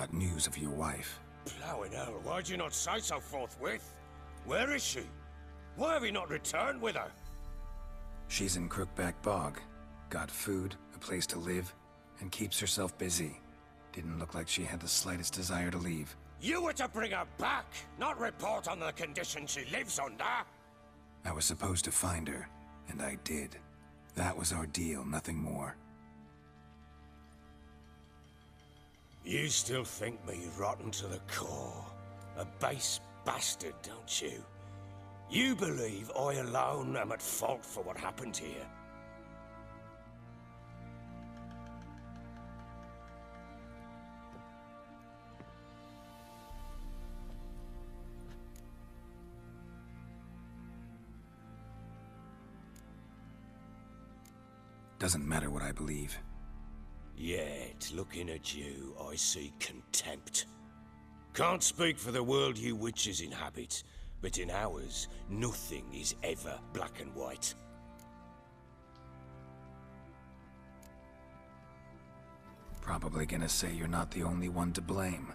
got news of your wife. Plowing hell, why'd you not say so forthwith? Where is she? Why have you not returned with her? She's in Crookback Bog. Got food, a place to live, and keeps herself busy. Didn't look like she had the slightest desire to leave. You were to bring her back, not report on the conditions she lives under! I was supposed to find her, and I did. That was our deal, nothing more. You still think me rotten to the core. A base bastard, don't you? You believe I alone am at fault for what happened here. Doesn't matter what I believe. Yet, looking at you, I see contempt. Can't speak for the world you witches inhabit, but in ours, nothing is ever black and white. Probably gonna say you're not the only one to blame.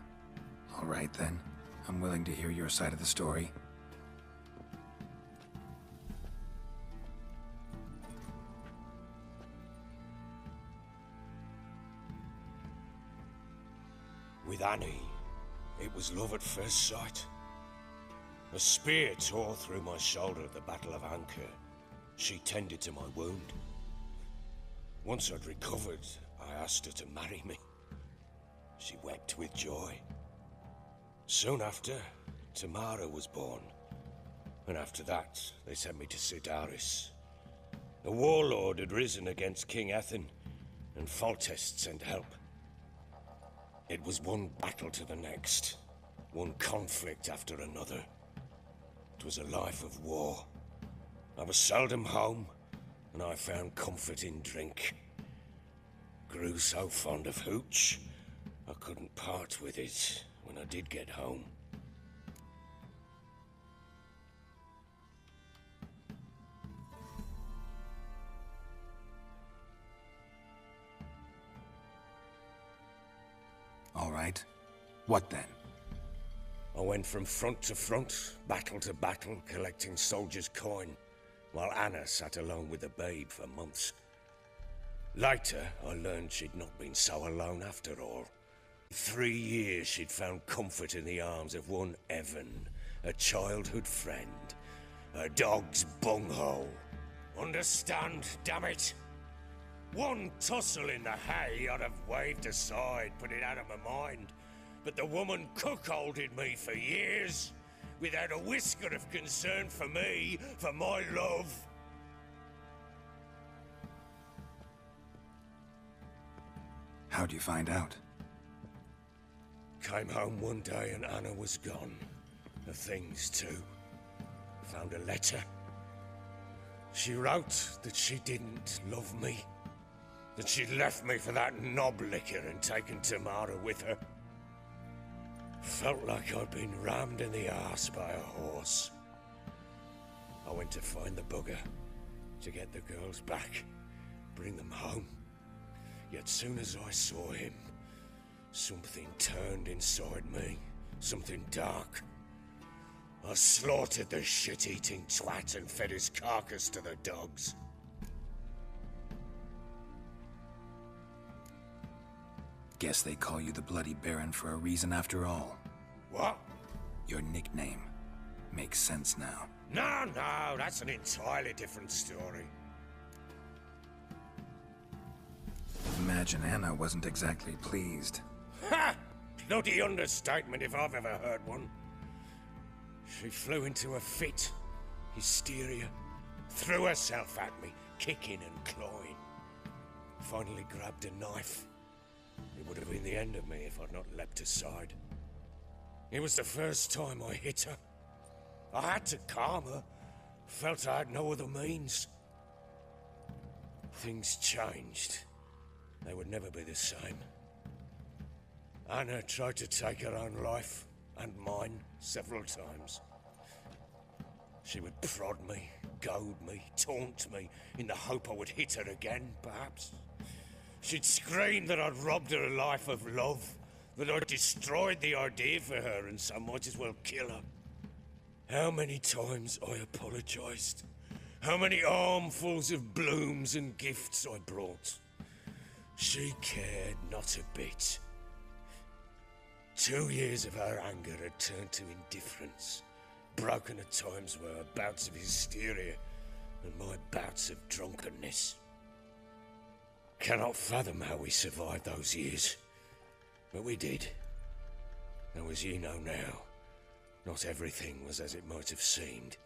All right then, I'm willing to hear your side of the story. With Annie, it was love at first sight. A spear tore through my shoulder at the Battle of Anchor. She tended to my wound. Once I'd recovered, I asked her to marry me. She wept with joy. Soon after, Tamara was born. And after that, they sent me to Sidaris. A warlord had risen against King Ethan, and Foltest sent help. It was one battle to the next, one conflict after another. It was a life of war. I was seldom home, and I found comfort in drink. Grew so fond of hooch, I couldn't part with it when I did get home. All right. What then? I went from front to front, battle to battle, collecting soldiers' coin, while Anna sat alone with the babe for months. Later, I learned she'd not been so alone after all. 3 years she'd found comfort in the arms of one Evan, a childhood friend, a dog's bunghole. Understand, damn it? One tussle in the hay I'd have waved aside, put it out of my mind. But the woman cuckolded me for years, without a whisker of concern for me, for my love. How'd you find out? Came home one day and Anna was gone. Her things too. Found a letter. She wrote that she didn't love me. That she'd left me for that knob licker and taken Tamara with her. Felt like I'd been rammed in the arse by a horse. I went to find the bugger, to get the girls back, bring them home. Yet soon as I saw him, something turned inside me, something dark. I slaughtered the shit-eating twat and fed his carcass to the dogs. Guess they call you the Bloody Baron for a reason after all. What? Your nickname. Makes sense now. No, that's an entirely different story. Imagine Anna wasn't exactly pleased. Ha! Bloody understatement if I've ever heard one. She flew into a fit, hysteria, threw herself at me, kicking and clawing. Finally grabbed a knife. It would have been the end of me if I'd not leapt aside. It was the first time I hit her. I had to calm her. Felt I had no other means. Things changed. They would never be the same. Anna tried to take her own life, and mine, several times. She would prod me, goad me, taunt me, in the hope I would hit her again, perhaps. She'd scream that I'd robbed her life of love, that I destroyed the idea for her and so might as well kill her. How many times I apologized. How many armfuls of blooms and gifts I brought. She cared not a bit. 2 years of her anger had turned to indifference, broken at times by her bouts of hysteria and my bouts of drunkenness. Cannot fathom how we survived those years, but we did. Though as you know now, not everything was as it might have seemed.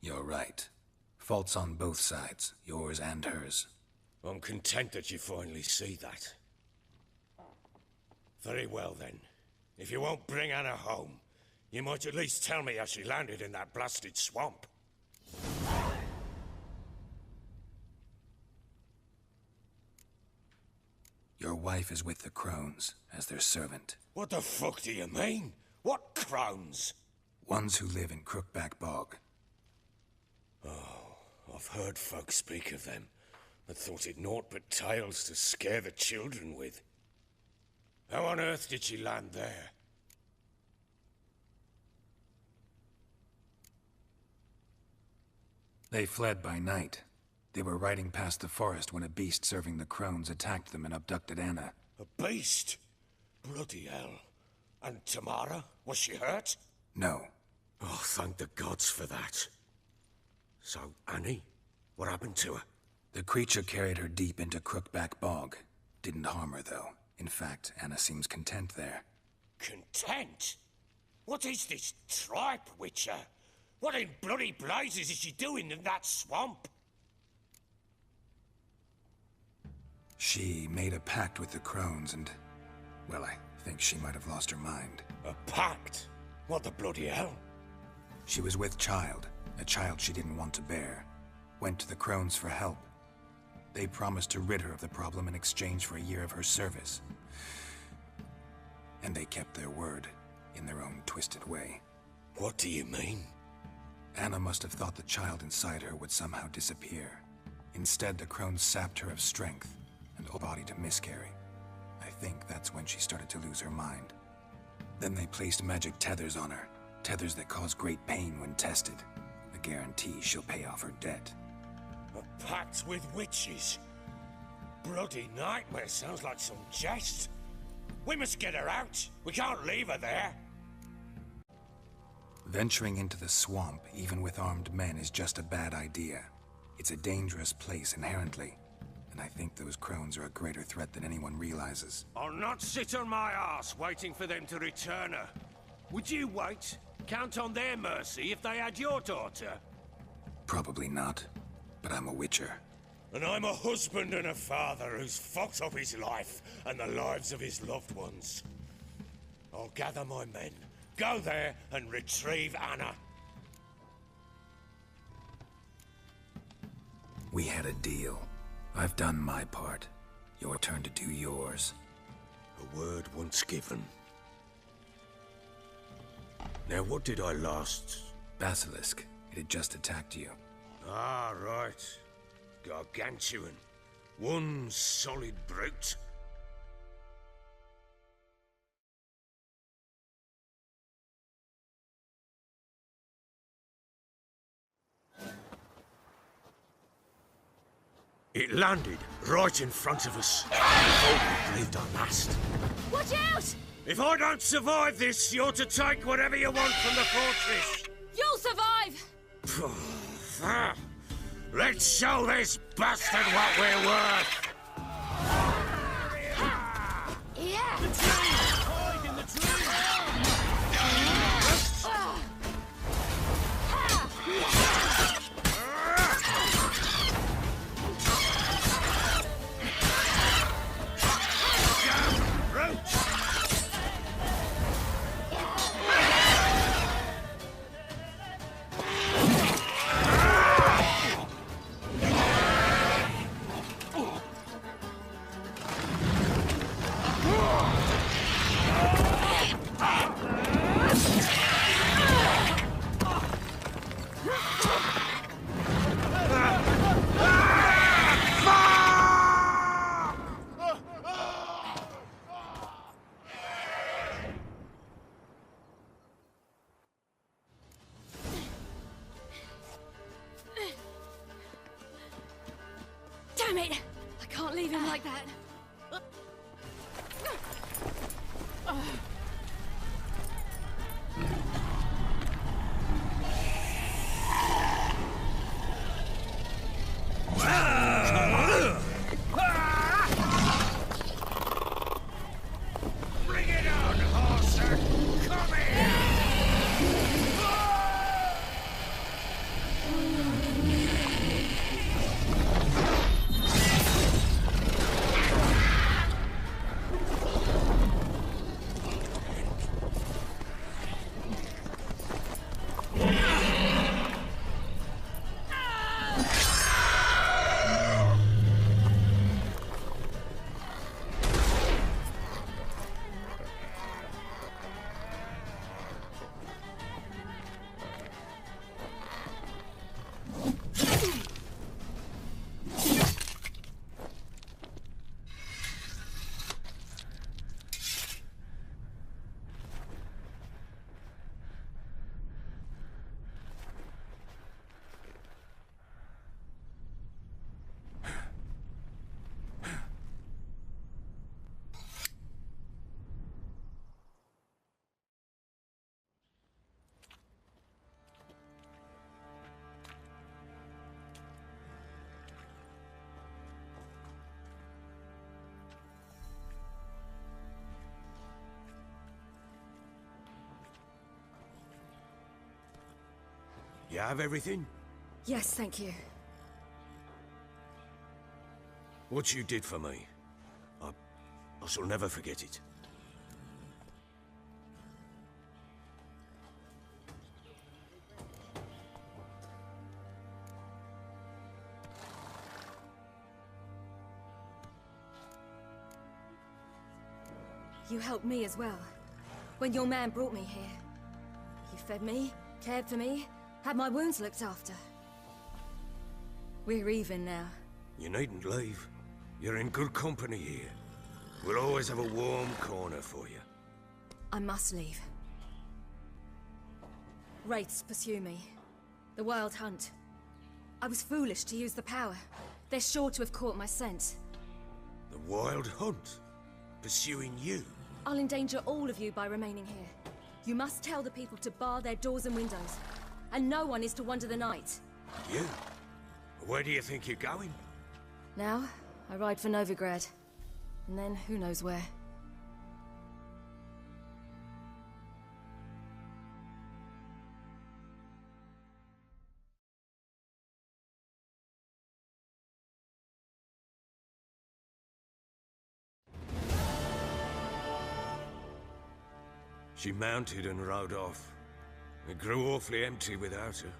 You're right. Faults on both sides, yours and hers. I'm content that you finally see that. Very well then. If you won't bring Anna home, you might at least tell me how she landed in that blasted swamp. Your wife is with the Crones, as their servant. What the fuck do you mean? What crones? Ones who live in Crookback Bog. Oh, I've heard folk speak of them, but thought it naught but tales to scare the children with. How on earth did she land there? They fled by night. They were riding past the forest when a beast serving the Crones attacked them and abducted Anna. A beast? Bloody hell. And Tamara? Was she hurt? No. Oh, thank the gods for that. So, Annie? What happened to her? The creature carried her deep into Crookback Bog. Didn't harm her, though. In fact, Anna seems content there. Content? What is this tripe, Witcher? What in bloody blazes is she doing in that swamp? She made a pact with the Crones and... well, I think she might have lost her mind. A pact? What the bloody hell? She was with child, a child she didn't want to bear. Went to the Crones for help. They promised to rid her of the problem in exchange for a year of her service. And they kept their word, in their own twisted way. What do you mean? Anna must have thought the child inside her would somehow disappear. Instead, the Crones sapped her of strength and her body to miscarry. I think that's when she started to lose her mind. Then they placed magic tethers on her, tethers that cause great pain when tested. A guarantee she'll pay off her debt. A pact with witches? Bloody nightmare, sounds like some jest. We must get her out. We can't leave her there. Venturing into the swamp, even with armed men, is just a bad idea. It's a dangerous place inherently, and I think those Crones are a greater threat than anyone realizes. I'll not sit on my ass waiting for them to return her. Would you wait? Count on their mercy if they had your daughter? Probably not, but I'm a witcher. And I'm a husband and a father who's fucked up his life and the lives of his loved ones. I'll gather my men, go there and retrieve Anna. We had a deal. I've done my part. Your turn to do yours. A word once given. Now what did I last... Basilisk. It had just attacked you. Ah, right. Gargantuan. One solid brute. It landed right in front of us. Oh, we breathed our last. Watch out! If I don't survive this, you're to take whatever you want from the fortress. You'll survive! Let's show this bastard what we're worth! Yeah! Hide in the tree! it! I can't leave him like that. Bring it on, horser! Come here! You have everything? Yes, thank you. What you did for me, I shall never forget it. You helped me as well. When your man brought me here. You fed me, cared for me, had my wounds looked after. We're even now. You needn't leave. You're in good company here. We'll always have a warm corner for you. I must leave. Wraiths pursue me. The Wild Hunt. I was foolish to use the power. They're sure to have caught my scent. The Wild Hunt? Pursuing you? I'll endanger all of you by remaining here. You must tell the people to bar their doors and windows. And no one is to wander the night. You? Where do you think you're going? Now, I ride for Novigrad. And then, who knows where. She mounted and rode off. It grew awfully empty without her.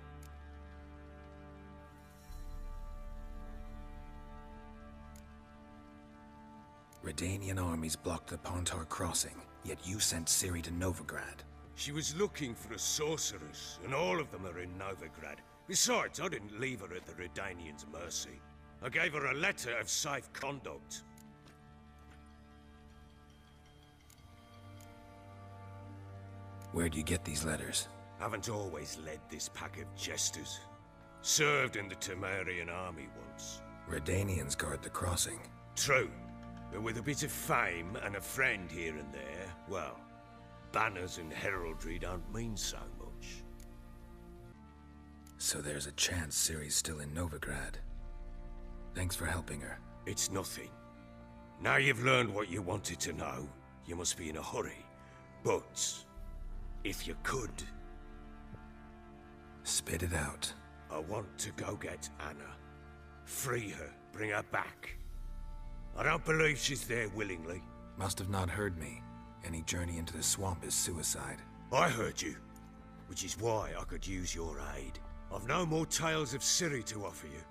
Redanian armies blocked the Pontar crossing, yet you sent Ciri to Novigrad. She was looking for a sorceress, and all of them are in Novigrad. Besides, I didn't leave her at the Redanians' mercy. I gave her a letter of safe conduct. Where'd you get these letters? Haven't always led this pack of jesters. Served in the Temerian army once. Redanians guard the crossing. True. But with a bit of fame and a friend here and there, well, banners and heraldry don't mean so much. So there's a chance Ciri's still in Novigrad. Thanks for helping her. It's nothing. Now you've learned what you wanted to know, you must be in a hurry. But, if you could... Spit it out. I want to go get Anna. Free her, bring her back. I don't believe she's there willingly. Must have not heard me. Any journey into the swamp is suicide. I heard you, which is why I could use your aid. I've no more tales of Ciri to offer you,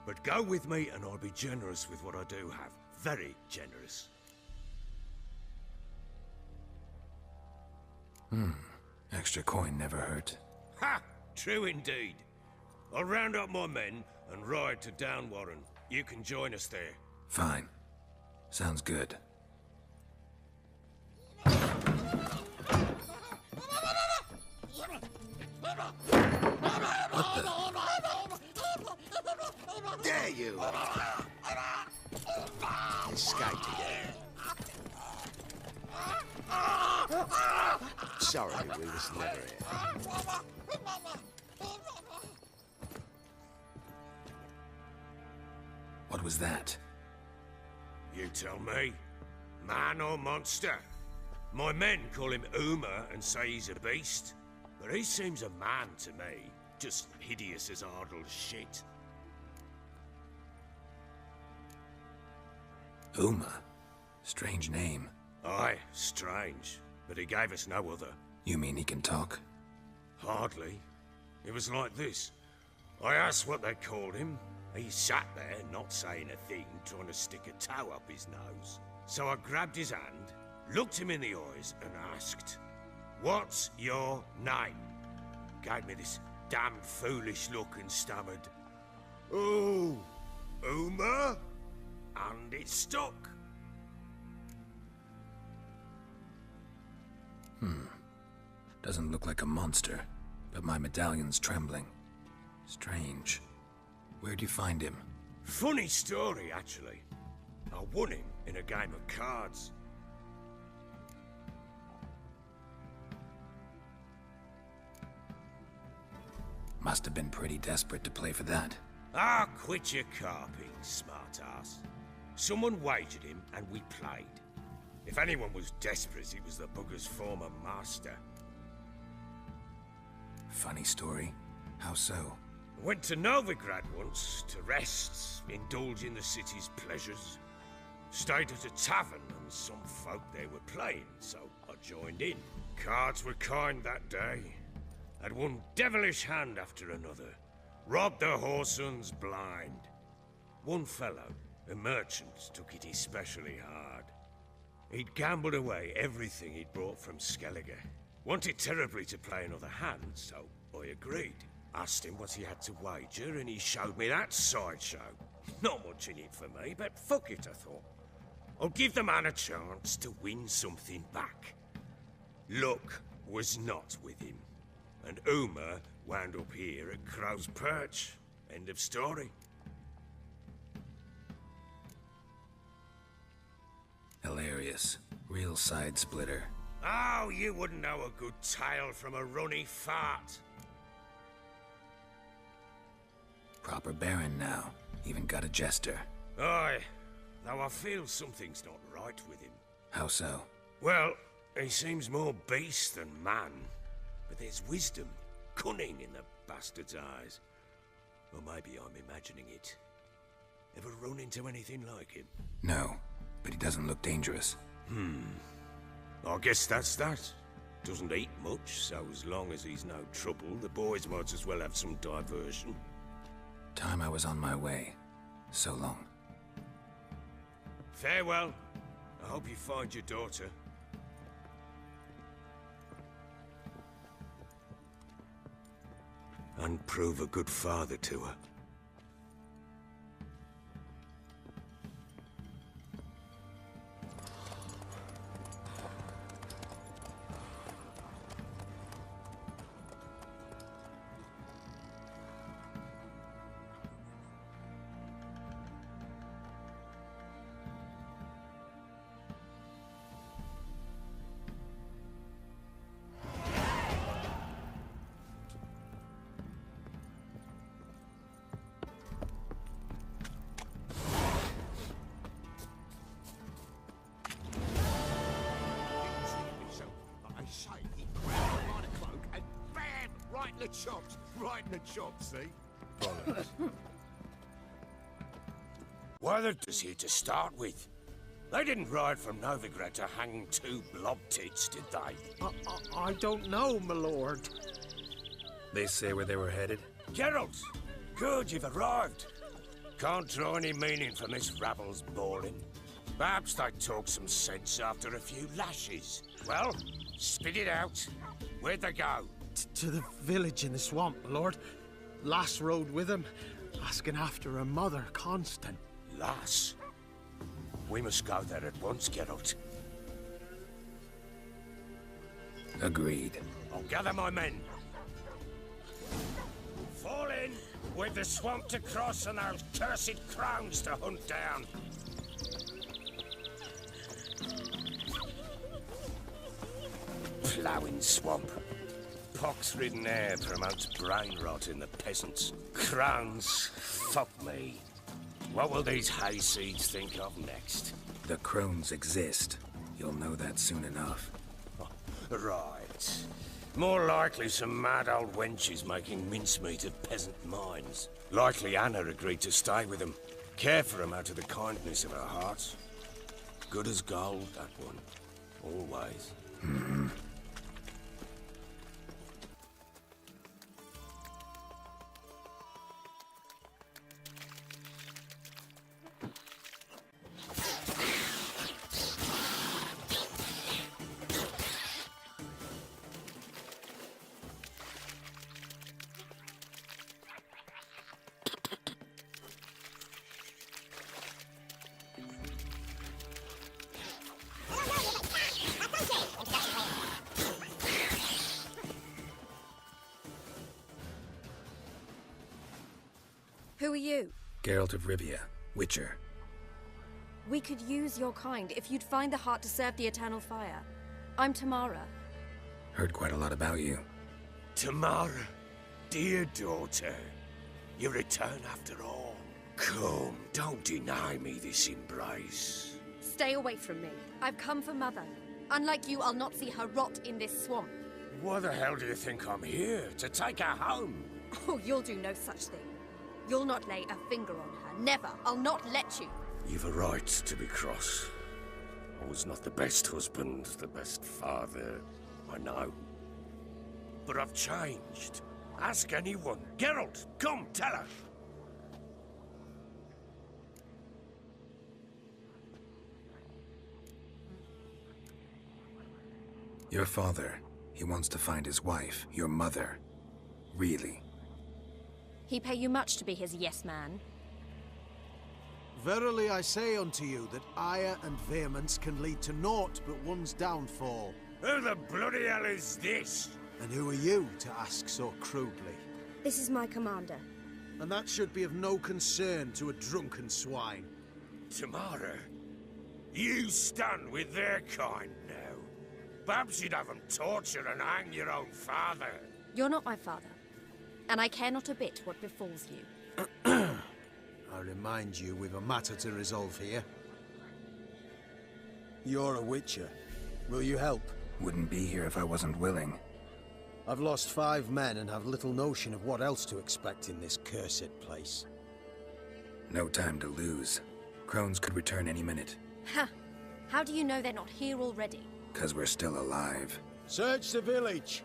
but go with me and I'll be generous with what I do have. Very generous. Extra coin never hurt. Ha! True indeed. I'll round up my men and ride to Downwarren. You can join us there. Fine. Sounds good. What the? There you are! Escaped again. Sorry, we was never here. What was that? You tell me. Man or monster? My men call him Uma and say he's a beast. But he seems a man to me. Just hideous as Ardle's shit. Uma? Strange name. Aye, strange. But he gave us no other. You mean he can talk? Hardly. It was like this. I asked what they called him. He sat there, not saying a thing, trying to stick a toe up his nose. So I grabbed his hand, looked him in the eyes, and asked, "What's your name?" Gave me this damned foolish look and stammered, "Oh, Uma?" And it stuck. Doesn't look like a monster, but my medallion's trembling. Strange. Where'd you find him? Funny story, actually. I won him in a game of cards. Must have been pretty desperate to play for that. Ah, quit your carping, smart-ass. Someone wagered him, and we played. If anyone was desperate, it was the bugger's former master. Funny story. How so? Went to Novigrad once, to rest, indulge in the city's pleasures. Stayed at a tavern, and some folk there were playing, so I joined in. Cards were kind that day. Had one devilish hand after another. Robbed the whoresons blind. One fellow, a merchant, took it especially hard. He'd gambled away everything he'd brought from Skellige. Wanted terribly to play another hand, so I agreed. Asked him what he had to wager, and he showed me that sideshow. Not much in it for me, but fuck it, I thought. I'll give the man a chance to win something back. Luck was not with him, and Uma wound up here at Crow's Perch. End of story. Hilarious. Real side splitter. Oh, you wouldn't know a good tale from a runny fart. Proper baron now. Even got a jester. Aye, though I feel something's not right with him. How so? Well, he seems more beast than man. But there's wisdom, cunning in the bastard's eyes. Or maybe I'm imagining it. Ever run into anything like him? No, but he doesn't look dangerous. I guess that's that. Doesn't eat much, so as long as he's no trouble, the boys might as well have some diversion. Time I was on my way. So long. Farewell. I hope you find your daughter. And prove a good father to her. Right in the chops, see? Why they're just here to start with? They didn't ride from Novigrad to hang two blob tits, did they? I don't know, my lord. They say where they were headed? Geralt! Good, you've arrived. Can't draw any meaning from this rabble's bawling. Perhaps they talk some sense after a few lashes. Well, spit it out. Where'd they go? To the village in the swamp, my lord. Lass rode with him, asking after her mother, Constant. Lass? We must go there at once, Geralt. Agreed. I'll gather my men. Fall in! We've the swamp to cross and those cursed crowns to hunt down. Ploughing swamp. Pox-ridden air promotes brain rot in the peasants. Crones, fuck me. What will these hayseeds think of next? The crones exist. You'll know that soon enough. Right. More likely some mad old wenches making mincemeat of peasant minds. Likely Anna agreed to stay with them. Care for them out of the kindness of her heart. Good as gold, that one. Always. Who are you? Geralt of Rivia, Witcher. We could use your kind if you'd find the heart to serve the Eternal Fire. I'm Tamara. Heard quite a lot about you. Tamara, dear daughter, you return after all. Come, don't deny me this embrace. Stay away from me. I've come for Mother. Unlike you, I'll not see her rot in this swamp. Why the hell do you think I'm here? To take her home? Oh, you'll do no such thing. You'll not lay a finger on her. Never. I'll not let you. You've a right to be cross. I was not the best husband, the best father, I know. But I've changed. Ask anyone. Geralt, come, tell her. Your father, he wants to find his wife, your mother. Really? He pay you much to be his yes man. Verily I say unto you that ire and vehemence can lead to naught but one's downfall. Who the bloody hell is this? And who are you to ask so crudely? This is my commander. And that should be of no concern to a drunken swine. Tamara, you stand with their kind now. Perhaps you'd have them torture and hang your own father. You're not my father, and I care not a bit what befalls you. I remind you we've a matter to resolve here. You're a witcher. Will you help? Wouldn't be here if I wasn't willing. I've lost 5 men and have little notion of what else to expect in this cursed place. No time to lose. Crones could return any minute. Ha! How do you know they're not here already? 'Cause we're still alive. Search the village!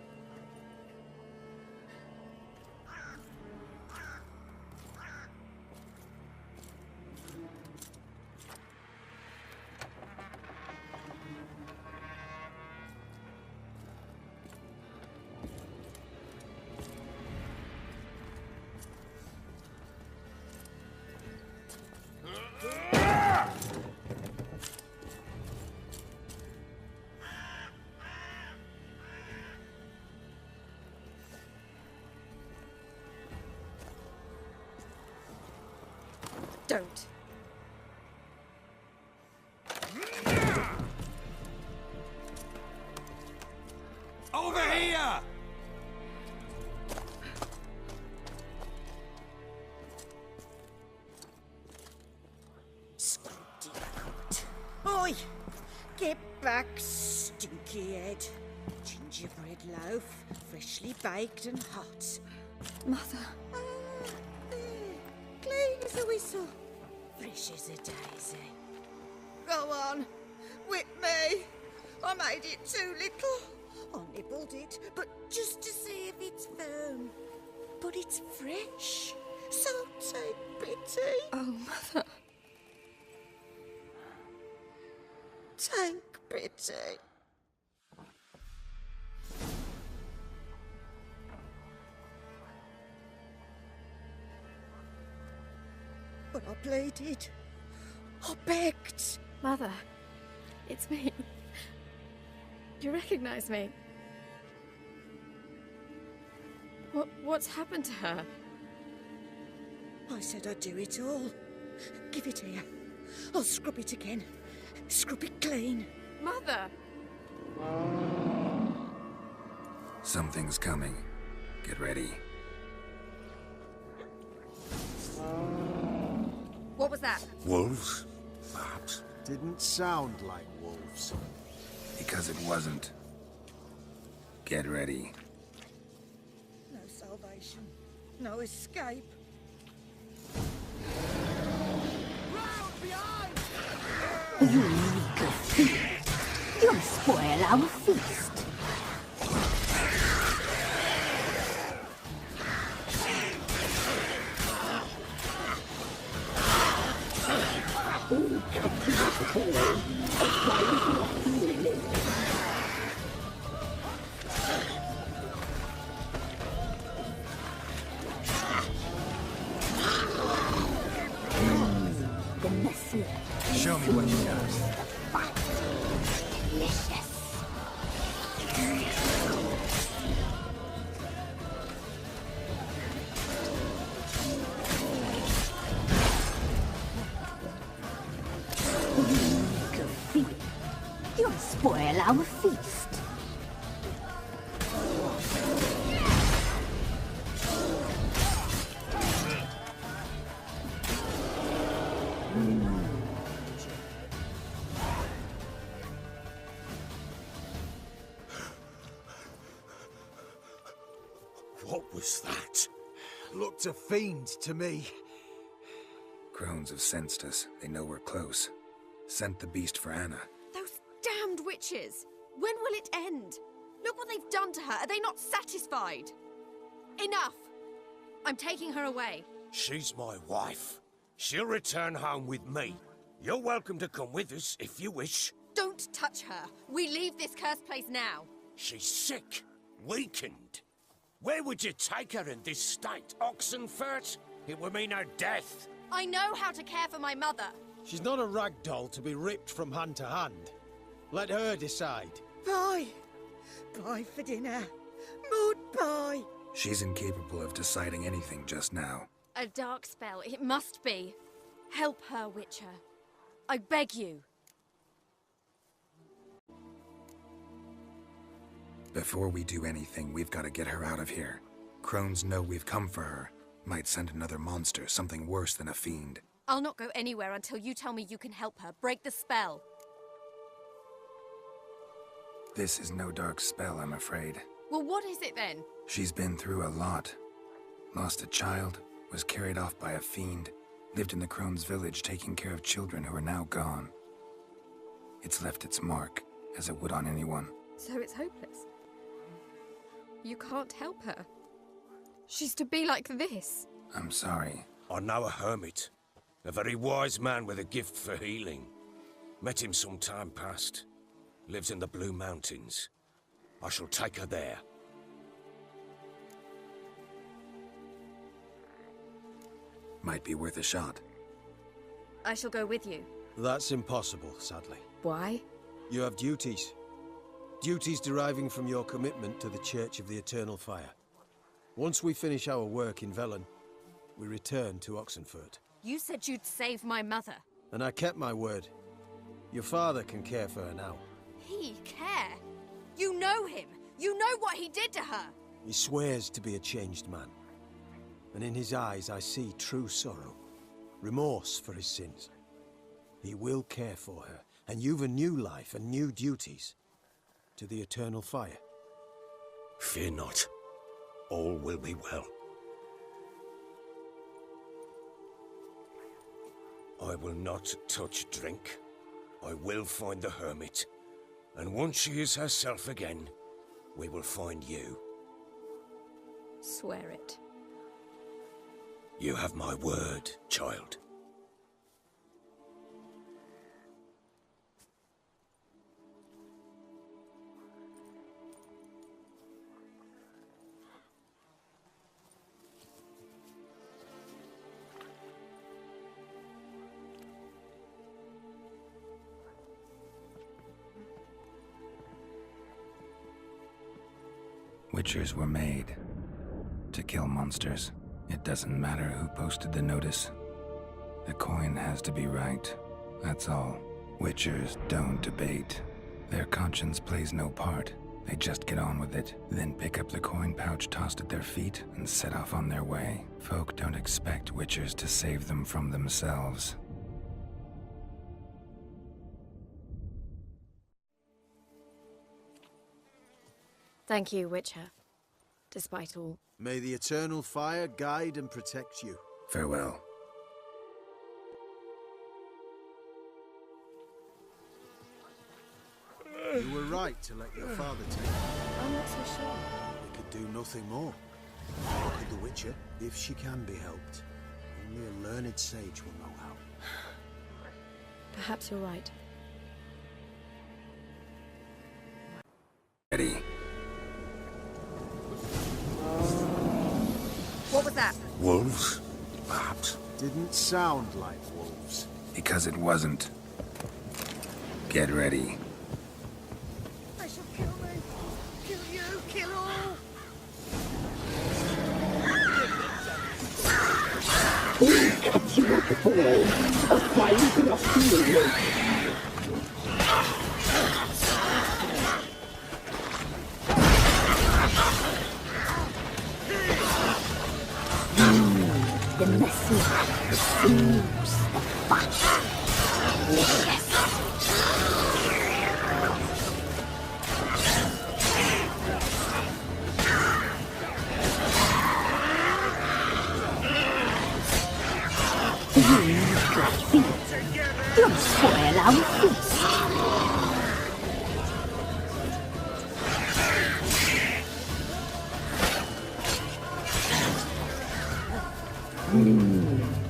Don't. Over here! Squinty cunt. Oi! Get back, stinky head. Gingerbread loaf, freshly baked and hot. Mother. There. Clean as a whistle. Fresh as a daisy. Go on. Whip me. I made it too little. I nibbled it, but just to see if it's firm. But it's fresh. So take pity. Oh, Mother. Take pity. But I pleaded. I begged. Mother. It's me. You recognize me? What's happened to her? I said I'd do it all. Give it here. I'll scrub it again. Scrub it clean. Mother! Something's coming. Get ready. What was that? Wolves? Perhaps. Didn't sound like wolves. Because it wasn't. Get ready. No salvation. No escape. You'll spoil our feast. The messy, Show me what you got. delicious. Goofy. You'll spoil our feast. What was that? Looked a fiend to me. Crones have sensed us. They know we're close. Sent the beast for Anna. Those damned witches! When will it end? Look what they've done to her. Are they not satisfied? Enough! I'm taking her away. She's my wife. She'll return home with me. You're welcome to come with us if you wish. Don't touch her. We leave this cursed place now. She's sick, weakened. Where would you take her in this state? Oxenfurt? It would mean her death. I know how to care for my mother. She's not a rag doll to be ripped from hand to hand. Let her decide. Pie. Pie for dinner. Mud pie. She's incapable of deciding anything just now. A dark spell. It must be. Help her, Witcher. I beg you. Before we do anything, we've got to get her out of here. Crones know we've come for her. Might send another monster, something worse than a fiend. I'll not go anywhere until you tell me you can help her. Break the spell. This is no dark spell, I'm afraid. Well, what is it then? She's been through a lot. Lost a child, was carried off by a fiend, lived in the Crone's village taking care of children who are now gone. It's left its mark, as it would on anyone. So it's hopeless. You can't help her. She's to be like this. I'm sorry. I know a hermit. A very wise man with a gift for healing. Met him some time past. Lives in the Blue Mountains. I shall take her there. Might be worth a shot. I shall go with you. That's impossible, sadly. Why? You have duties. Duties deriving from your commitment to the Church of the Eternal Fire. Once we finish our work in Velen, we return to Oxenfurt. You said you'd save my mother. And I kept my word. Your father can care for her now. He care? You know him. You know what he did to her. He swears to be a changed man. And in his eyes I see true sorrow. Remorse for his sins. He will care for her, and you've a new life and new duties. To the Eternal Fire. Fear not. All will be well. I will not touch drink. I will find the hermit. And once she is herself again, we will find you. Swear it. You have my word, child. Witchers were made to kill monsters. It doesn't matter who posted the notice. The coin has to be right. That's all. Witchers don't debate. Their conscience plays no part. They just get on with it, then pick up the coin pouch tossed at their feet and set off on their way. Folk don't expect Witchers to save them from themselves. Thank you, Witcher. Despite all. May the eternal fire guide and protect you. Farewell. You were right to let your father take you. I'm not so sure. We could do nothing more. What could the Witcher, if she can be helped? Only a learned sage will know how. Perhaps you're right. Ready. What was that? Wolves? Perhaps. Didn't sound like wolves. Because it wasn't. Get ready. They shall kill me. Kill you, kill all. The messy, the seams, the fat. Delicious. You need your feet. Don't spoil our feast.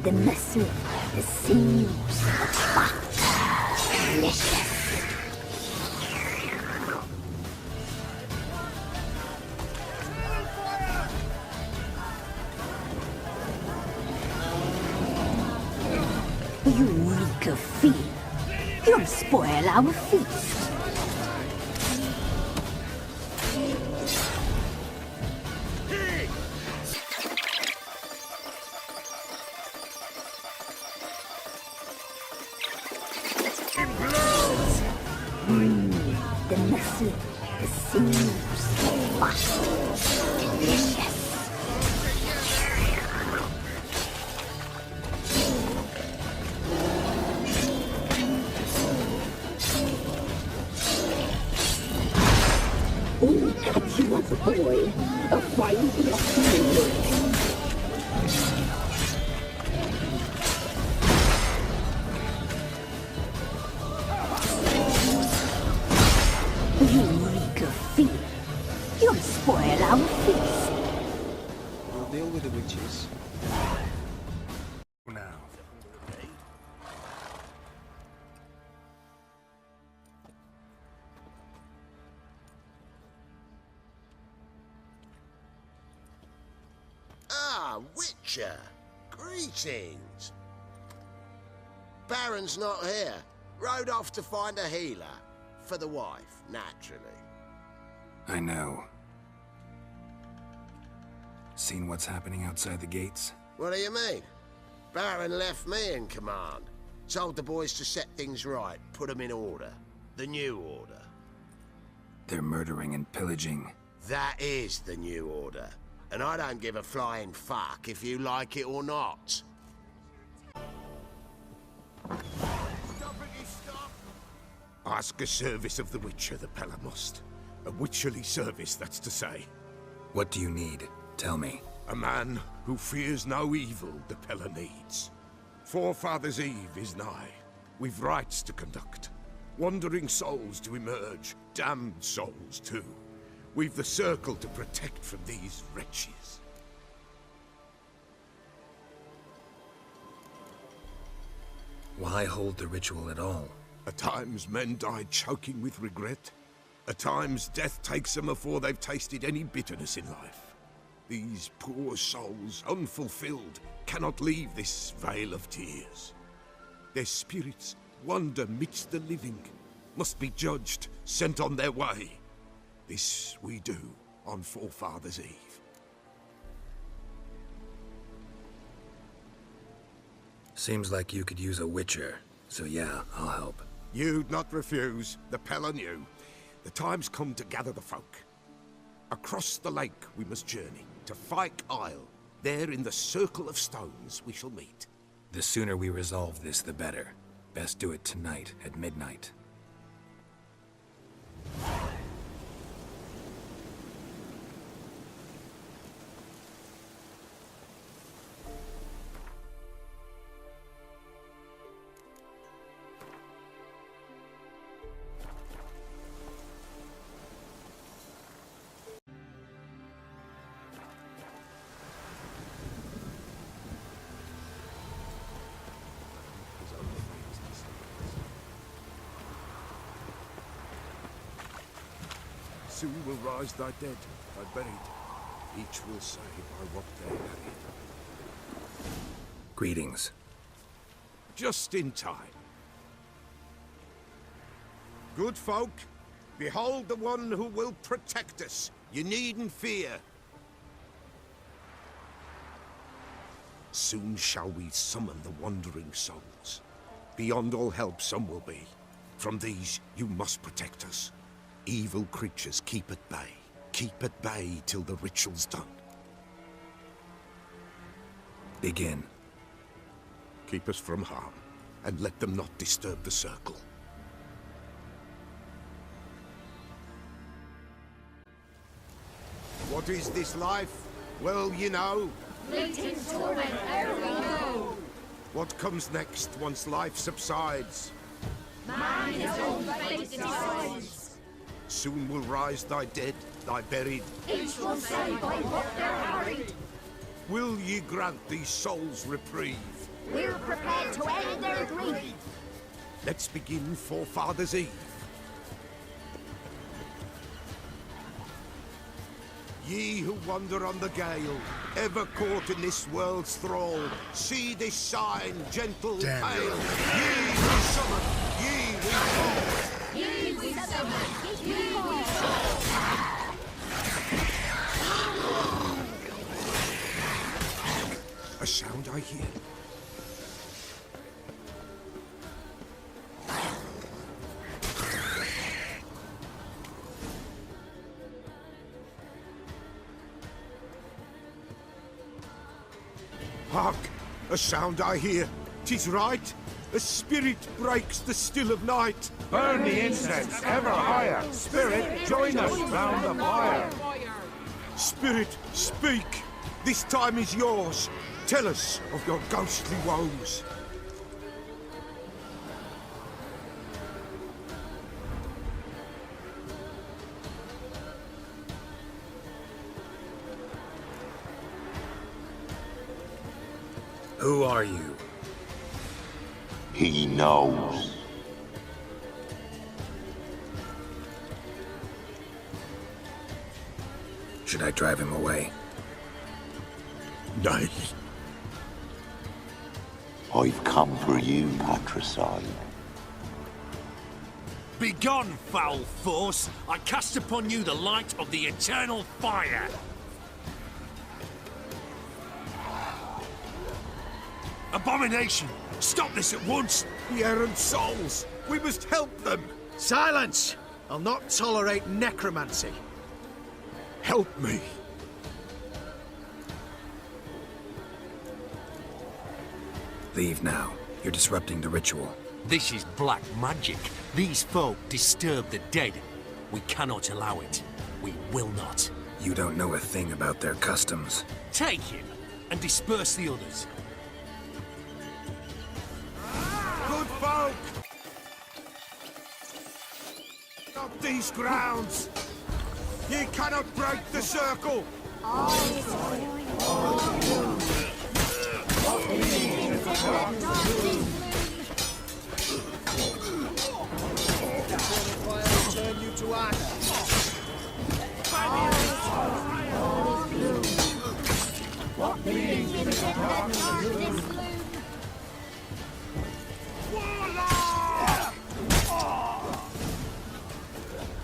The muscle, the sinews, the fat. Delicious. You reek of fear. You'll spoil our feast. The muscle, the sinews, the fat. Delicious. Only cut you as a boy, a fine your You reek of fear. You'll spoil our feast. We'll deal with the witches. Now. Ah, Witcher. Greetings. Baron's not here. Rode off to find a healer. For the wife, naturally. I know. Seen what's happening outside the gates? What do you mean? Baron left me in command. Told the boys to set things right, put them in order. The new order. They're murdering and pillaging. That is the new order. And I don't give a flying fuck if you like it or not. Ask a service of the Witcher, the Pella must. A witcherly service, that's to say. What do you need? Tell me. A man who fears no evil the Pella needs. Forefathers' Eve is nigh. We've rites to conduct. Wandering souls to emerge. Damned souls, too. We've the circle to protect from these wretches. Why hold the ritual at all? At times men die choking with regret. At times death takes them before they've tasted any bitterness in life. These poor souls, unfulfilled, cannot leave this vale of tears. Their spirits wander midst the living, must be judged, sent on their way. This we do on Forefathers' Eve. Seems like you could use a witcher, so yeah, I'll help. You'd not refuse. The Pella knew. The time's come to gather the folk. Across the lake we must journey, to Fyke Isle. There in the circle of stones we shall meet. The sooner we resolve this, the better. Best do it tonight at midnight. Soon will rise thy dead, thy buried. Each will say by what they buried. Greetings. Just in time. Good folk, behold the one who will protect us. You needn't fear. Soon shall we summon the wandering souls. Beyond all help some will be. From these you must protect us. Evil creatures keep at bay. Keep at bay till the ritual's done. Begin. Keep us from harm, and let them not disturb the circle. What is this life? Well, you know. Fleeting torment, ere we know. What comes next once life subsides? Man his own fate decides. Soon will rise thy dead, thy buried. Each will say by what they're harried. Will ye grant these souls reprieve? We're prepared to end their grief. Let's begin Forefathers' Eve. Ye who wander on the gale, ever caught in this world's thrall, see this sign, gentle tale. Ye we summon, ye we call. Ye we summon, ye we call. A sound I hear. Hark! A sound I hear. 'Tis right. A spirit breaks the still of night. Burn the incense ever higher. Spirit, join us round the fire. Spirit, speak. This time is yours. Tell us of your ghostly woes. Who are you? He knows. Should I drive him away? Nay. I've come for you, patricide. Begone, foul force! I cast upon you the light of the eternal fire! Abomination! Stop this at once! The errant souls! We must help them! Silence! I'll not tolerate necromancy. Help me! Leave now. You're disrupting the ritual. This is black magic. These folk disturb the dead. We cannot allow it. We will not. You don't know a thing about their customs. Take him and disperse the others. Good folk! Not these grounds! Ye cannot break the circle! Turn you to ash. What means in the darkness gloom?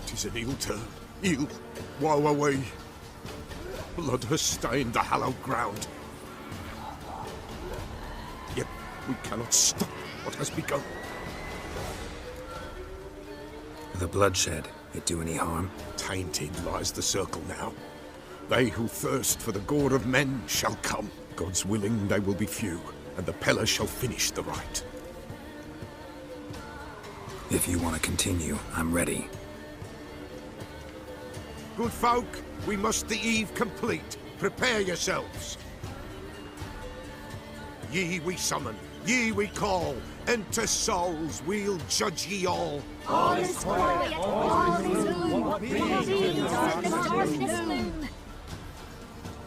Tis an ill turn. Ill. Woe away. Blood has stained the hallowed ground. Yet we cannot stop what has begun. The bloodshed, it do any harm? Tainted lies the circle now. They who thirst for the gore of men shall come. God's willing, they will be few, and the Peller shall finish the rite. If you want to continue, I'm ready. Good folk, we must the eve complete. Prepare yourselves. Ye we summon, ye we call. Enter souls, we'll judge ye all. All is quiet, all is gloom. What beings in the darkness loom?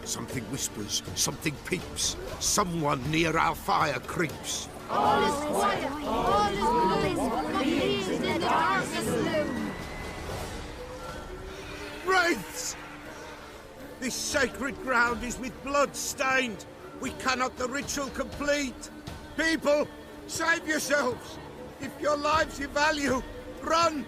Something whispers, something peeps. Someone near our fire creeps. All is quiet, all is gloom. What beings in the darkness loom? Wraiths! This sacred ground is with blood stained. We cannot the ritual complete. People, save yourselves! If your lives you value, run!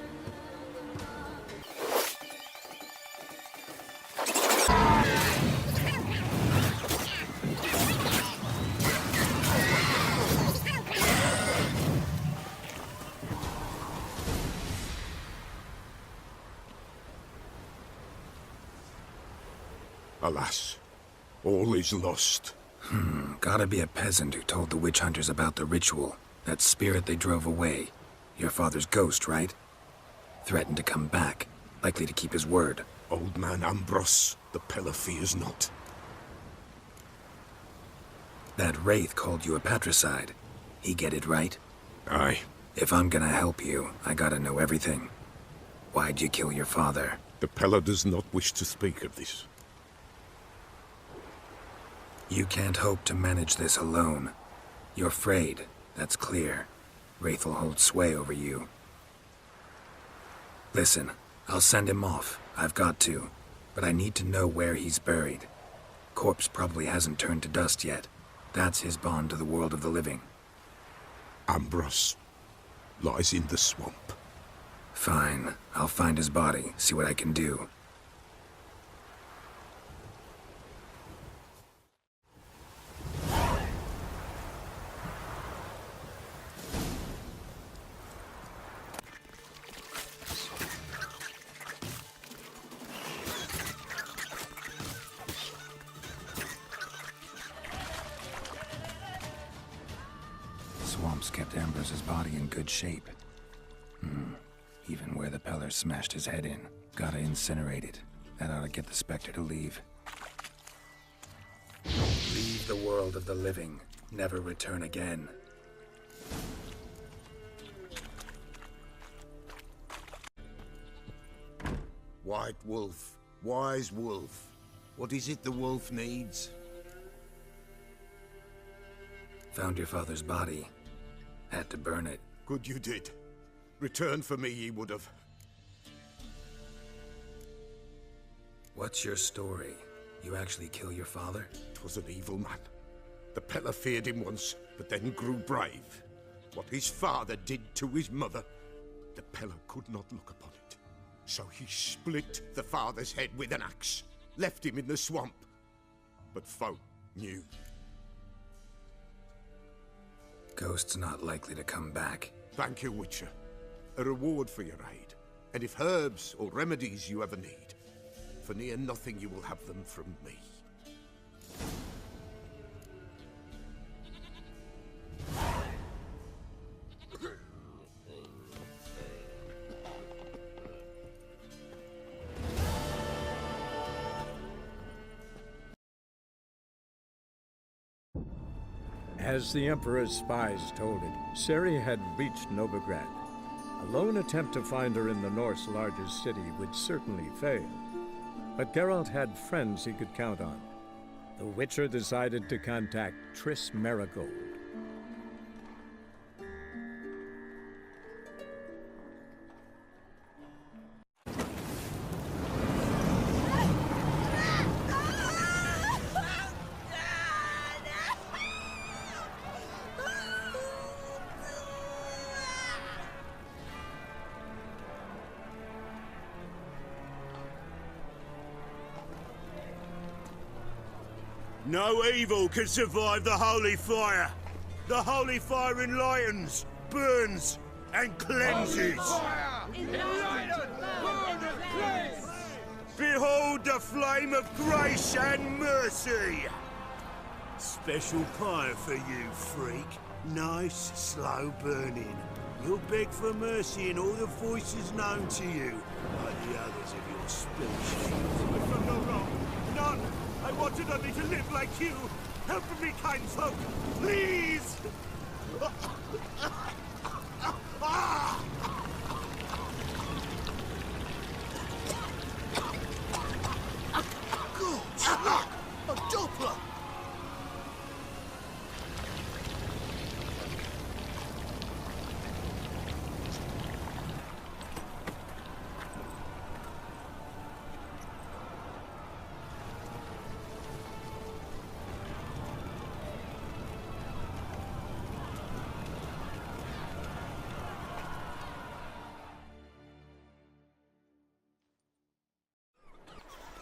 Alas, all is lost. Gotta be a peasant who told the witch hunters about the ritual. That spirit they drove away. Your father's ghost, right? Threatened to come back. Likely to keep his word. Old man Ambros, the Peller fears not. That wraith called you a patricide. He get it right? Aye. If I'm gonna help you, I gotta know everything. Why'd you kill your father? The Peller does not wish to speak of this. You can't hope to manage this alone. You're afraid, that's clear. Wraith will hold sway over you. Listen, I'll send him off. I've got to. But I need to know where he's buried. Corpse probably hasn't turned to dust yet. That's his bond to the world of the living. Ambros lies in the swamp. Fine. I'll find his body, see what I can do. Swamps kept Ambrose's body in good shape. Even where the Peller smashed his head in. Gotta incinerate it. That ought to get the Spectre to leave. Leave the world of the living. Never return again. White wolf, wise wolf. What is it the wolf needs? Found your father's body. Had to burn it. Good you did. Return for me ye would have. What's your story? You actually kill your father? 'Twas an evil man. The Peller feared him once, but then grew brave. What his father did to his mother, the Peller could not look upon it. So he split the father's head with an axe, left him in the swamp. But folk knew. Ghost's not likely to come back. Thank you, Witcher. A reward for your aid. And if herbs or remedies you ever need, for near nothing you will have them from me. As the Emperor's spies told it, Ciri had reached Novigrad. A lone attempt to find her in the North's largest city would certainly fail. But Geralt had friends he could count on. The Witcher decided to contact Triss Merigold. No evil can survive the holy fire. The holy fire enlightens, burns, and cleanses. Behold the flame of grace and mercy! Special pyre for you, freak. Nice, slow burning. You'll beg for mercy in all the voices known to you, like the others of your species. I've done no wrong. None! I wanted only to live like you! Help me, kind folk! Please! God! A Doppler!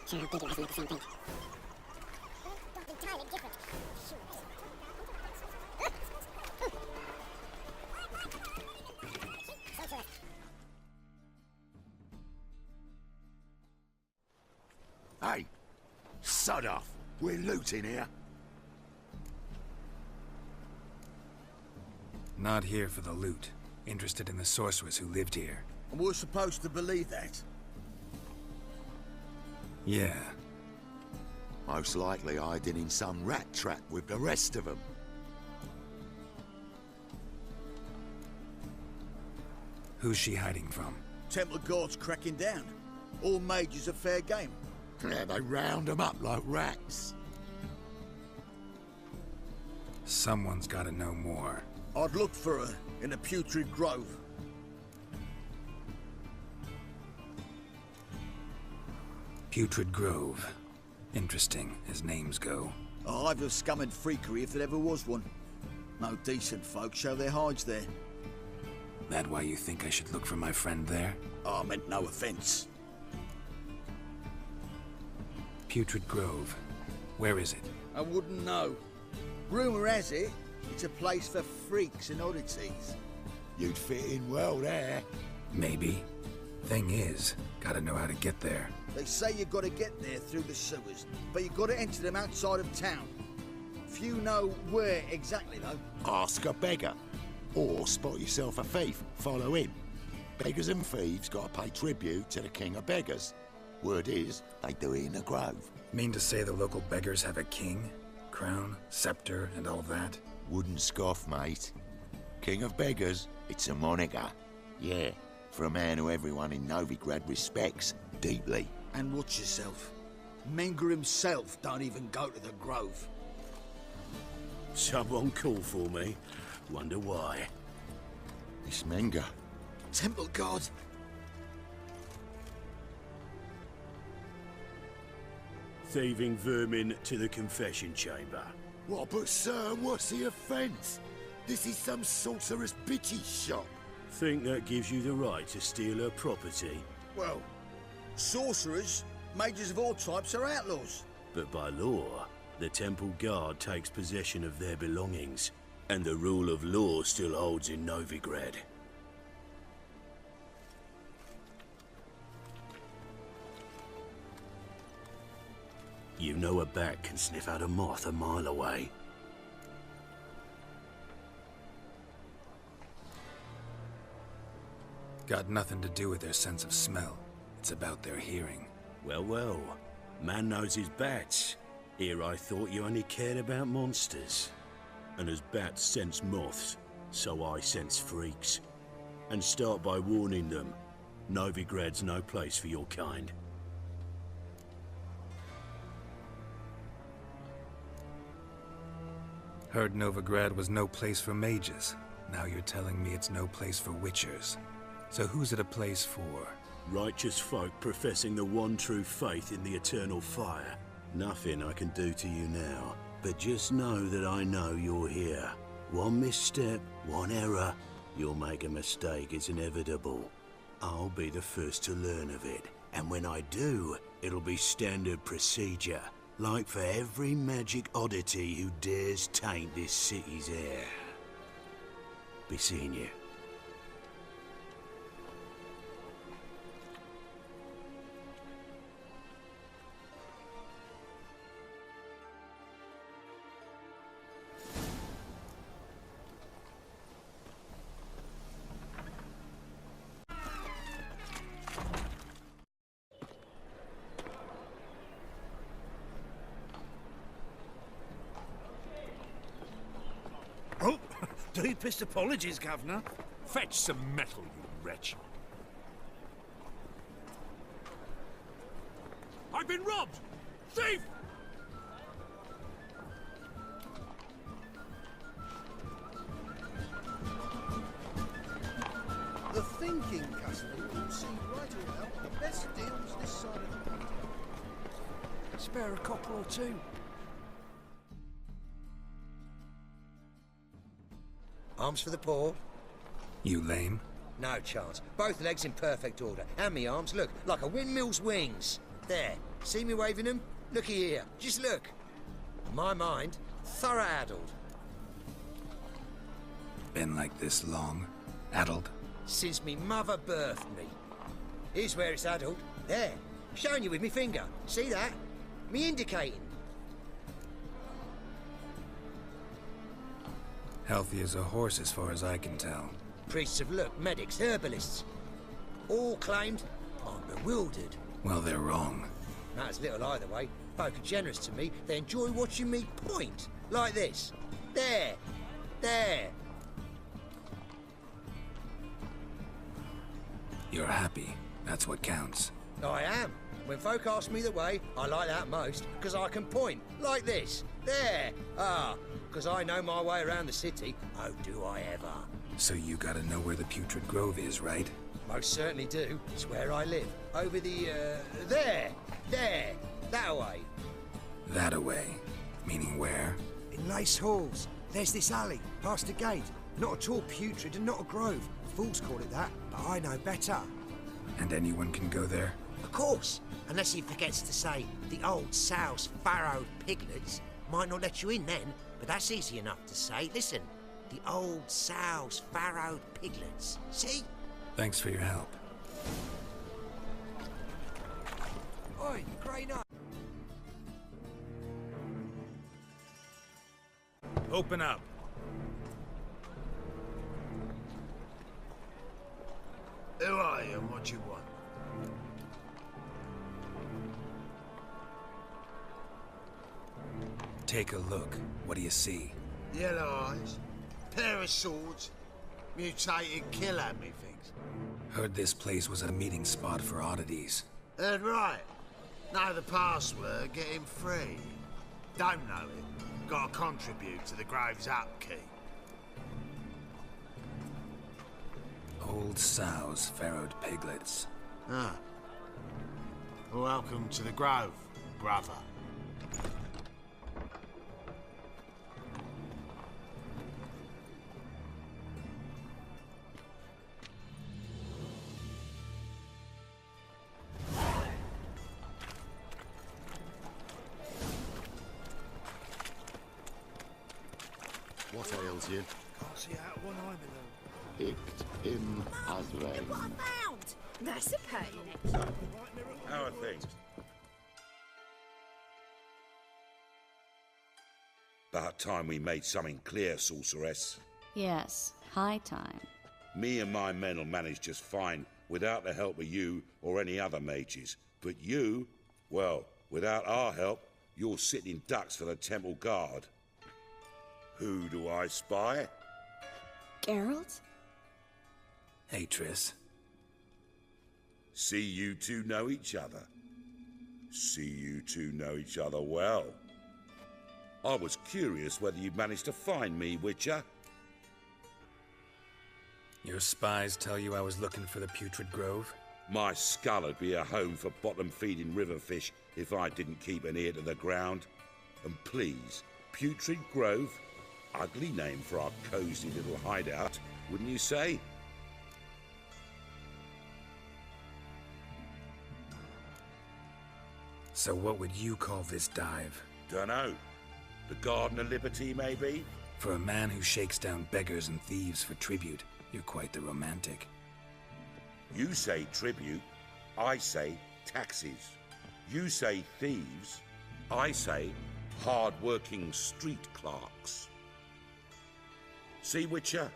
Sure, how big it wasn't the same thing. Entirely different. Hey, sod off. We're looting here. Not here for the loot. Interested in the sorcerers who lived here. And we're supposed to believe that? Yeah. Most likely hiding in some rat trap with the rest of them. Who's she hiding from? Templar Guard's cracking down. All mages are fair game. Yeah, they round them up like rats. Someone's gotta know more. I'd look for her in the Putrid Grove. Putrid Grove. Interesting, as names go. A hive of scum and freakery if there ever was one. No decent folk show their hides there. That why you think I should look for my friend there? Oh, I meant no offense. Putrid Grove. Where is it? I wouldn't know. Rumour has it, it's a place for freaks and oddities. You'd fit in well there. Maybe. Thing is, gotta know how to get there. They say you gotta get there through the sewers, but you gotta enter them outside of town. Few know where exactly, though. Ask a beggar. Or spot yourself a thief, follow him. Beggars and thieves gotta pay tribute to the king of beggars. Word is, they do it in the grove. Mean to say the local beggars have a king? Crown, scepter, and all that? Wouldn't scoff, mate. King of beggars, it's a moniker. Yeah, for a man who everyone in Novigrad respects deeply. And watch yourself. Menger himself don't even go to the grove. Someone call for me. Wonder why. It's Menger. Temple Guard. Thieving vermin to the confession chamber. What, but sir, what's the offence? This is some sorcerer's bitchy shop. Think that gives you the right to steal her property? Well, sorcerers, mages of all types are outlaws. But by law, the Temple Guard takes possession of their belongings, and the rule of law still holds in Novigrad. You know a bat can sniff out a moth a mile away. Got nothing to do with their sense of smell. It's about their hearing. Well, well. Man knows his bats. Here I thought you only cared about monsters. And as bats sense moths, so I sense freaks. And start by warning them. Novigrad's no place for your kind. Heard Novigrad was no place for mages. Now you're telling me it's no place for witchers. So who's it a place for? Righteous folk professing the one true faith in the eternal fire. Nothing I can do to you now, but just know that I know you're here. One misstep, one error, you'll make a mistake, it's inevitable. I'll be the first to learn of it, and when I do, it'll be standard procedure. Like for every magic oddity who dares taint this city's air. Be seeing you. Deepest apologies, Governor. Fetch some metal, you wretch. I've been robbed! Thief! The thinking customer will see right about the best deals this side of the pond. Spare a copper or two. Arms for the poor? You lame? No chance. Both legs in perfect order. And me arms, look, like a windmill's wings. There. See me waving them? Looky here. Just look. My mind, thorough addled. Been like this long? Addled? Since me mother birthed me. Here's where it's addled. There. Showing you with me finger. See that? Me indicating. Healthy as a horse as far as I can tell. Priests of look, medics, herbalists. All claimed I'm bewildered. Well, they're wrong. Matters little either way. Folk are generous to me. They enjoy watching me point. Like this. There. There. You're happy. That's what counts. I am. When folk ask me the way, I like that most, because I can point. Like this. There. Ah. Because I know my way around the city. Oh, do I ever. So you gotta know where the Putrid Grove is, right? Most certainly do. It's where I live. Over the, there. There. That way. That away. Meaning where? In Lace Halls. There's this alley, past the gate. Not at all putrid and not a grove. Fools call it that, but I know better. And anyone can go there? Of course. Unless he forgets to say the old sow's farrowed piglets. Might not let you in then, but that's easy enough to say. Listen, the old sow's farrowed piglets. See? Thanks for your help. Oi, grey nut. Open up. Who are you and what you want? Take a look. What do you see? Yellow eyes, pair of swords, mutated killer, methinks. Heard this place was a meeting spot for oddities. Heard right. Know the password, get him free. Don't know it, gotta contribute to the Grove's upkeep. Old sows, farrowed piglets. Ah. Welcome to the Grove, brother. What ails you? Can't see out of one eye below. Picked him as Look what well. I found! That's a pain. How are things? About time we made something clear, sorceress. Yes, high time. Me and my men will manage just fine without the help of you or any other mages. But you, well, without our help, you're sitting ducks for the temple guard. Who do I spy? Geralt? Hey, Triss. See you two know each other. See you two know each other well. I was curious whether you'd managed to find me, Witcher. Your spies tell you I was looking for the Putrid Grove? My skull would be a home for bottom-feeding river fish if I didn't keep an ear to the ground. And please, Putrid Grove? Ugly name for our cozy little hideout, wouldn't you say? So what would you call this dive? Dunno. The Garden of Liberty, maybe? For a man who shakes down beggars and thieves for tribute, you're quite the romantic. You say tribute, I say taxes. You say thieves, I say hard-working street clerks. See, Witcher?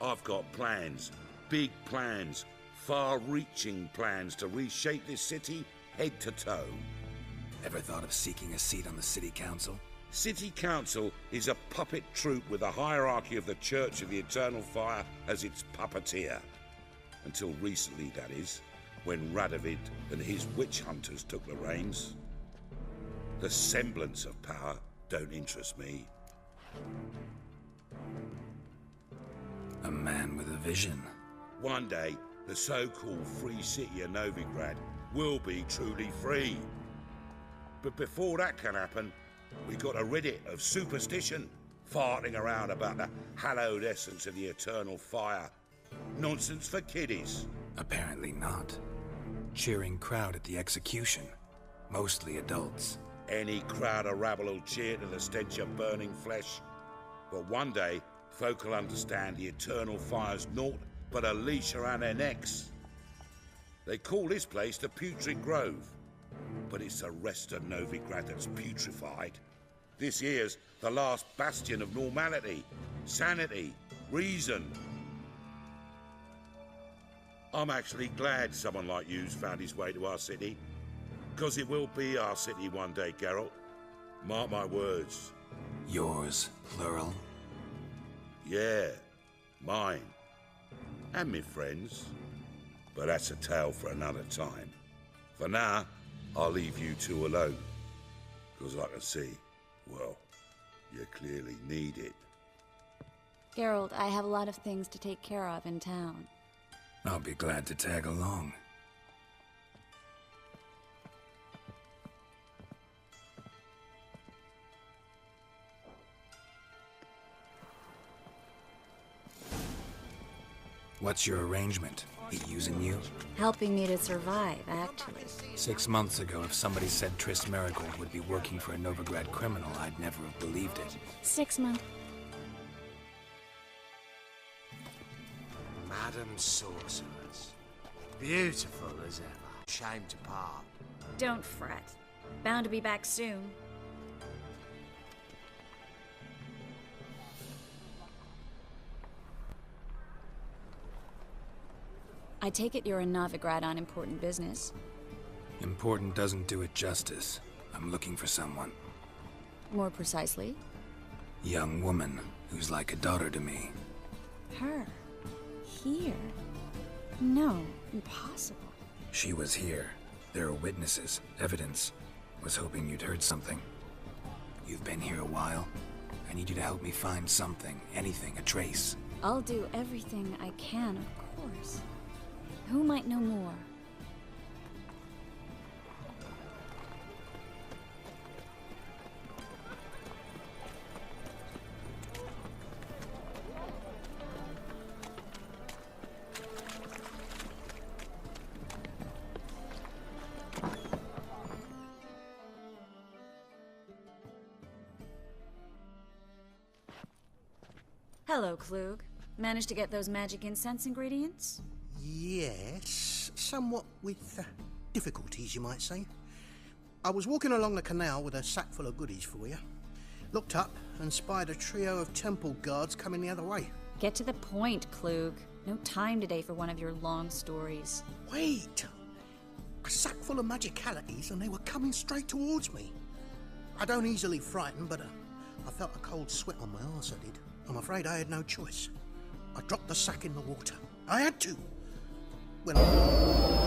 I've got plans. Big plans. Far-reaching plans to reshape this city head to toe. Ever thought of seeking a seat on the city council? City Council is a puppet troupe with the hierarchy of the Church of the Eternal Fire as its puppeteer. Until recently, that is, when Radovid and his witch hunters took the reins. The semblance of power don't interest me. A man with a vision. One day, the so-called free city of Novigrad will be truly free. But before that can happen, we got to rid it of superstition, farting around about the hallowed essence of the eternal fire. Nonsense for kiddies. Apparently not. Cheering crowd at the execution. Mostly adults. Any crowd of rabble will cheer to the stench of burning flesh. But one day, folk will understand the eternal fire's naught but a leash around their necks. They call this place the Putrid Grove, but it's the rest of Novigrad that's putrefied. This here's the last bastion of normality, sanity, reason. I'm actually glad someone like you's found his way to our city, because it will be our city one day, Geralt. Mark my words. Yours, plural? Yeah, mine. And me friends. But that's a tale for another time. For now, I'll leave you two alone. Because I can see, well, you clearly need it. Geralt, I have a lot of things to take care of in town. I'll be glad to tag along. What's your arrangement? He using you? Helping me to survive, actually. 6 months ago, if somebody said Triss Merigold would be working for a Novigrad criminal, I'd never have believed it. 6 months. Madam Sorceress. Beautiful as ever. Shame to part. Don't fret. Bound to be back soon. I take it you're in Novigrad on important business. Important doesn't do it justice. I'm looking for someone. More precisely? Young woman who's like a daughter to me. Her? Here? No, impossible. She was here. There are witnesses, evidence. Was hoping you'd heard something. You've been here a while. I need you to help me find something, anything, a trace. I'll do everything I can, of course. Who might know more? Hello, Klug. Managed to get those magic incense ingredients? Yes, somewhat with difficulties, you might say. I was walking along the canal with a sack full of goodies for you. Looked up and spied a trio of temple guards coming the other way. Get to the point, Klug. No time today for one of your long stories. Wait! A sack full of magicalities and they were coming straight towards me. I don't easily frighten, but I felt a cold sweat on my arse, I did. I'm afraid I had no choice. I dropped the sack in the water. I had to. When I...